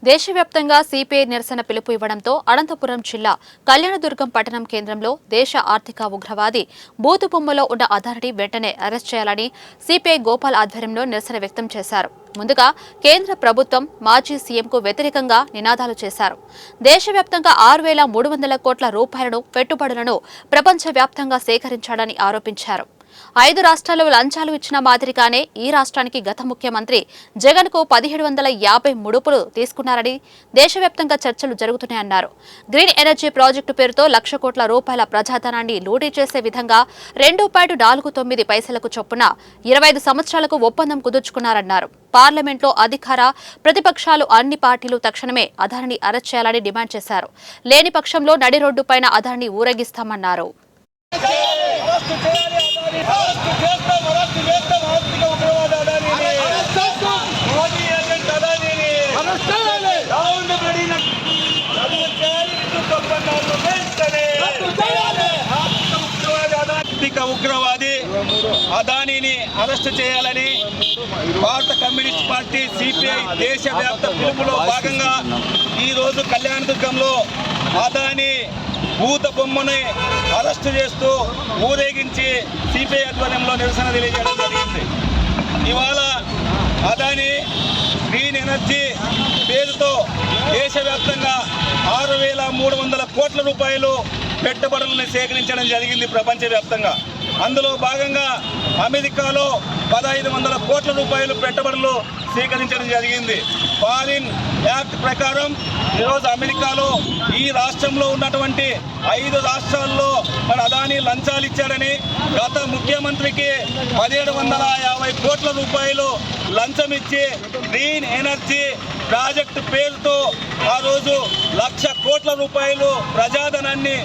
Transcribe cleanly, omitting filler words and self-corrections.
దేశవ్యాప్తంగా సిపిఐ నిరసన పిలుపు ఇవ్వడంతో అనంతపురం జిల్లా కళ్యాణదుర్గం పట్టణం కేంద్రంలో దేశ ఆర్థిక ఉగ్రవాది బూతుబొమ్మలో ఉన్న అథారిటీ వెంటనే అరెస్ట్ చేయాలని సిపిఐ గోపాల్ ఆధ్వర్యంలో నిరసన వ్యక్తం చేశారు. ముందుగా కేంద్ర ప్రభుత్వం మాజీ సీఎంకు వ్యతిరేకంగా నినాదాలు చేశారు. దేశవ్యాప్తంగా 6,300 కోట్ల రూపాయలను పెట్టుబడులను ప్రపంచవ్యాప్తంగా సేకరించాడని ఆరోపించారు. 5 రాష్ట్రాల్లో లంచాలు ఇచ్చిన మాదిరిగానే ఈ రాష్ట్రానికి గత ముఖ్యమంత్రి జగన్ కు 1750 ముడుపులు తీసుకున్నారని దేశవ్యాప్తంగా చర్చలు జరుగుతున్నాయన్నారు. గ్రీన్ ఎనర్జీ ప్రాజెక్టు పేరుతో 1,00,000 కోట్ల రూపాయల ప్రజాధనాన్ని లూటీ చేసే విధంగా 2.49 పైసలకు చొప్పున 25 సంవత్సరాలకు ఒప్పందం కుదుర్చుకున్నారన్నారు. పార్లమెంట్లో అధికార ప్రతిపక్షాలు అన్ని పార్టీలు తక్షణమే అదానిని అరెస్ట్ చేయాలని డిమాండ్ చేశారు. లేని పక్షంలో నడి రోడ్డుపైన అదానిని ఊరేగిస్తామన్నారు. ఉగ్రవాది అదానీని అరెస్టు చేయాలని భారత కమ్యూనిస్ట్ పార్టీ సిపిఐ దేశవ్యాప్త పిలుపులో భాగంగా ఈరోజు కళ్యాణదుర్గంలో అదానీ భూత బొమ్మని అరెస్టు చేస్తూ ఊరేగించి సిపిఐ ఆధ్వర్యంలో నిరసన తెలియజేయడం జరిగింది. ఇవాళ అదానీ గ్రీన్ ఎనర్జీ పేరుతో దేశవ్యాప్తంగా 6,300 కోట్ల రూపాయలు పెట్టుబడులను సేకరించడం జరిగింది ప్రపంచవ్యాప్తంగా. అందులో భాగంగా అమెరికాలో 1,500 కోట్ల రూపాయలు పెట్టుబడులు స్వీకరించడం జరిగింది. ఫారిన్ యాక్ట్ ప్రకారం ఈరోజు అమెరికాలో ఈ రాష్ట్రంలో ఉన్నటువంటి 5 రాష్ట్రాల్లో మన అదానీ లంచాలు ఇచ్చారని గత ముఖ్యమంత్రికి 1,750 కోట్ల రూపాయలు లంచం ఇచ్చి గ్రీన్ ఎనర్జీ ప్రాజెక్టు పేరుతో ఆ రోజు 1,00,000 కోట్ల రూపాయలు ప్రజాధనాన్ని